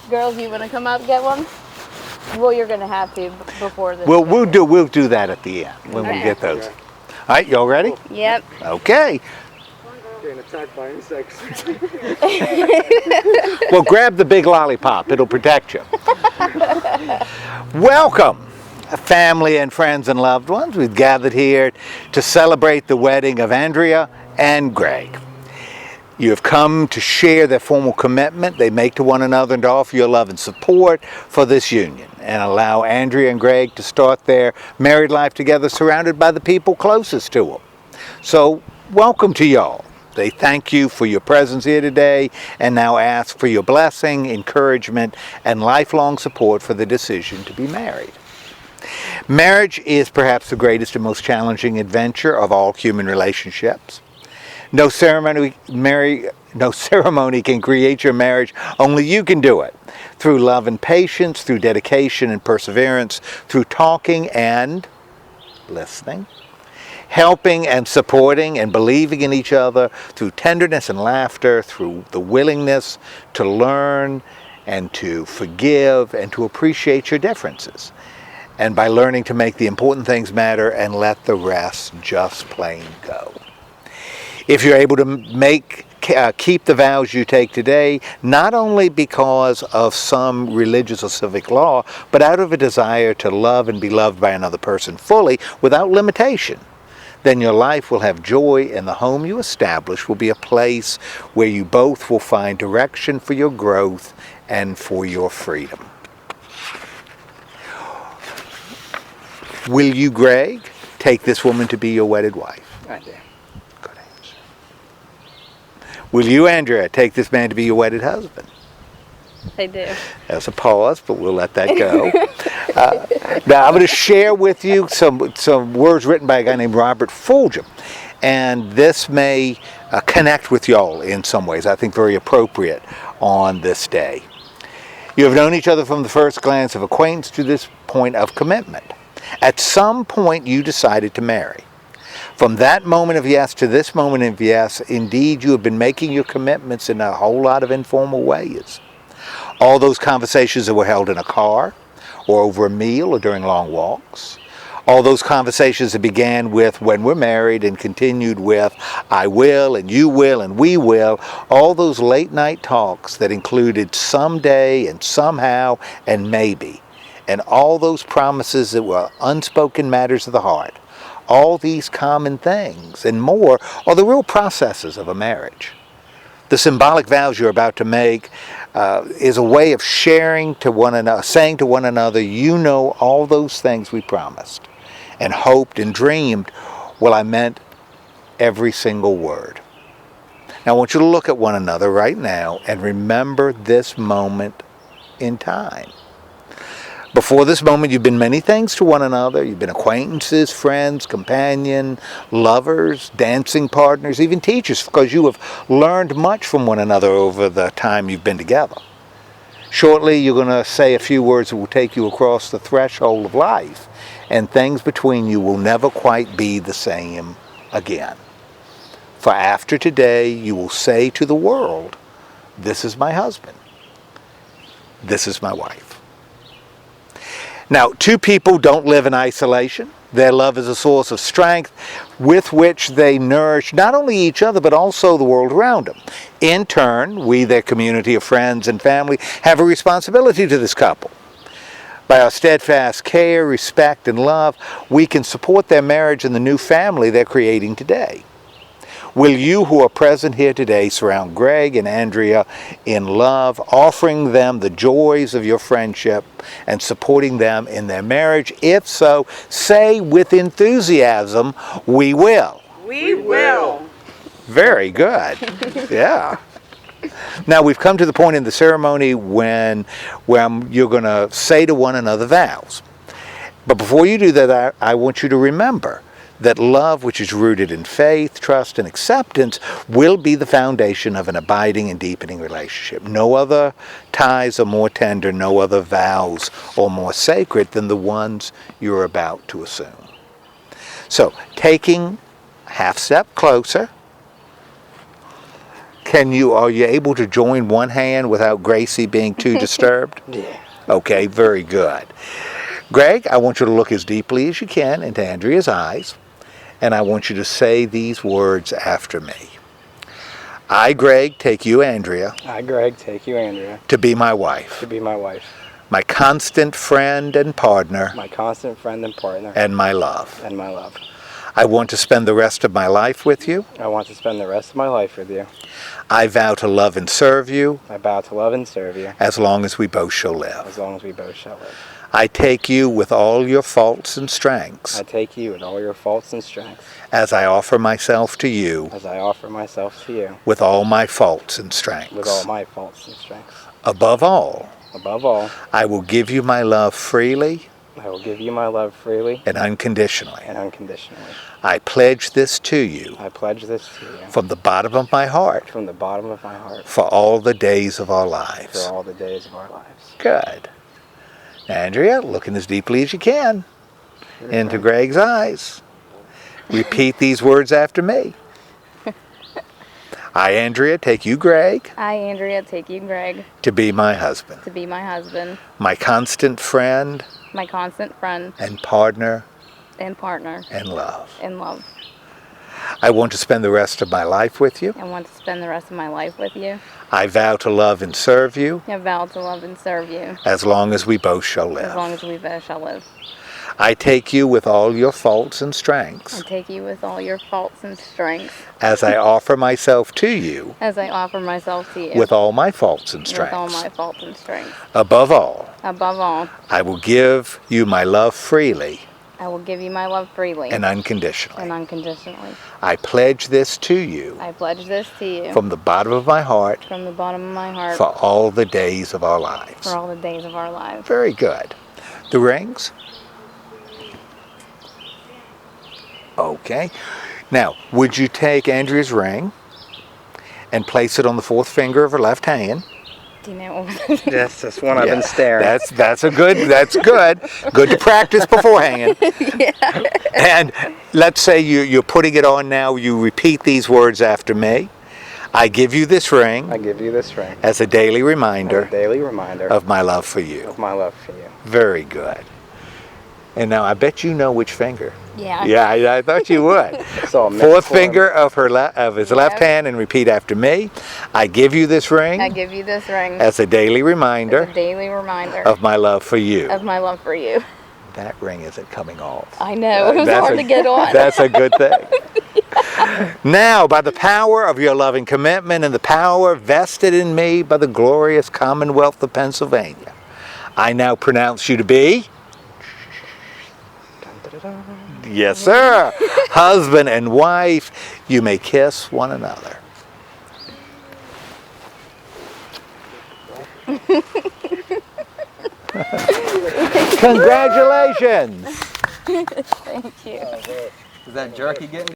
Girls, you want to come up and get one? Well, you're going to have to before this. We'll do that at the end when we get those. Okay. All right, y'all ready? Yep. Okay. Getting attacked by insects. Well, grab the big lollipop. It'll protect you. Welcome, family and friends and loved ones. We've gathered here to celebrate the wedding of Andrea and Greg. You have come to share their formal commitment they make to one another and to offer your love and support for this union and allow Andrea and Greg to start their married life together surrounded by the people closest to them. So, welcome to y'all. They thank you for your presence here today and now ask for your blessing, encouragement, and lifelong support for the decision to be married. Marriage is perhaps the greatest and most challenging adventure of all human relationships. No ceremony can create your marriage. Only you can do it. Through love and patience, through dedication and perseverance, through talking and listening, helping and supporting and believing in each other, through tenderness and laughter, through the willingness to learn and to forgive and to appreciate your differences. And by learning to make the important things matter and let the rest just plain go. If you're able to keep the vows you take today, not only because of some religious or civic law, but out of a desire to love and be loved by another person fully, without limitation, then your life will have joy and the home you establish will be a place where you both will find direction for your growth and for your freedom. Will you, Greg, take this woman to be your wedded wife? Right there. Will you, Andrea, take this man to be your wedded husband? They do. There's a pause, but we'll let that go. Now, I'm going to share with you some words written by a guy named Robert Fulgham. And this may connect with y'all in some ways, I think very appropriate on this day. You have known each other from the first glance of acquaintance to this point of commitment. At some point, you decided to marry. From that moment of yes to this moment of yes, indeed, you have been making your commitments in a whole lot of informal ways. All those conversations that were held in a car, or over a meal, or during long walks. All those conversations that began with when we're married and continued with I will and you will and we will. All those late night talks that included someday and somehow and maybe. And all those promises that were unspoken matters of the heart. All these common things and more are the real processes of a marriage. The symbolic vows you're about to make is a way of sharing to one another, saying to one another, you know all those things we promised and hoped and dreamed. Well, I meant every single word. Now I want you to look at one another right now and remember this moment in time. Before this moment, you've been many things to one another. You've been acquaintances, friends, companion, lovers, dancing partners, even teachers, because you have learned much from one another over the time you've been together. Shortly, you're going to say a few words that will take you across the threshold of life, and things between you will never quite be the same again. For after today, you will say to the world, this is my husband. This is my wife. Now, two people don't live in isolation. Their love is a source of strength with which they nourish not only each other, but also the world around them. In turn, we, their community of friends and family, have a responsibility to this couple. By our steadfast care, respect, and love, we can support their marriage and the new family they're creating today. Will you who are present here today surround Greg and Andrea in love, offering them the joys of your friendship and supporting them in their marriage? If so, say with enthusiasm, we will. We will. Very good. Yeah. Now we've come to the point in the ceremony when you're going to say to one another vows. But before you do that, I want you to remember that love, which is rooted in faith, trust, and acceptance, will be the foundation of an abiding and deepening relationship. No other ties are more tender, no other vows are more sacred than the ones you're about to assume. So, taking a half step closer, Are you able to join one hand without Gracie being too disturbed? Yeah. Okay, very good. Greg, I want you to look as deeply as you can into Andrea's eyes, and I want you to say these words after me. I, Greg, take you, Andrea, I, Greg, take you, Andrea, to be my wife, to be my wife, my constant friend and partner, my constant friend and partner, and my love. and my love. I want to spend the rest of my life with you. I want to spend the rest of my life with you. I vow to love and serve you I vow to love and serve you as long as we both shall live. as long as we both shall live. I take you with all your faults and strengths I take you with all your faults and strengths as I offer myself to you as I offer myself to you with all my faults and strengths. with all my faults and strengths. Above all, Above all, I will give you my love freely I will give you my love freely and unconditionally. and unconditionally. I pledge this to you I pledge this to you from the bottom of my heart from the bottom of my heart for all the days of our for lives. all the days of our lives. Good. Andrea, looking as deeply as you can into Greg's eyes. Repeat these words after me. I, Andrea, take you, Greg, I, Andrea, take you, Greg, to be my husband, to be my husband, my constant friend my constant friend and partner and partner and love. in love. I want to spend the rest of my life with you. I want to spend the rest of my life with you. I vow to love and serve you I vow to love and serve you as long as we both shall as long live. as we both shall live. I take you with all your faults and I strengths take you with all your faults and strengths as I offer myself to you as I offer myself to you with all my faults and with all strengths. my faults and strengths. Above all, Above all, I will give you my love freely I will give you my love freely and unconditionally. and unconditionally. I pledge this to you I pledge this to you from the bottom of my heart from the bottom of my heart for all the days of our lives. for all the days of our lives. Very good. The rings? Okay. Now, would you take Andrea's ring and place it on the fourth finger of her left hand? Do you know what Yes, this one I've Yeah, been staring. That's good. Good to practice beforehand. And let's say you're putting it on now. You repeat these words after me. I give you this ring I give you this ring as a daily as a reminder daily reminder of my love for you. of my love for you. Very good. And now I bet you know which finger. Yeah. Yeah, I thought you would. So Fourth finger of his left hand, and repeat after me. I give you this ring I give you this ring as a daily as reminder a daily reminder of my love for you. of my love for you. That ring isn't coming off. I know, it was That's hard to get on. That's a good thing. Now, by the power of your loving commitment and the power vested in me by the glorious Commonwealth of Pennsylvania, I now pronounce you to be, yes sir, husband and wife. You may kiss one another. Congratulations. Thank you. Is that jerky getting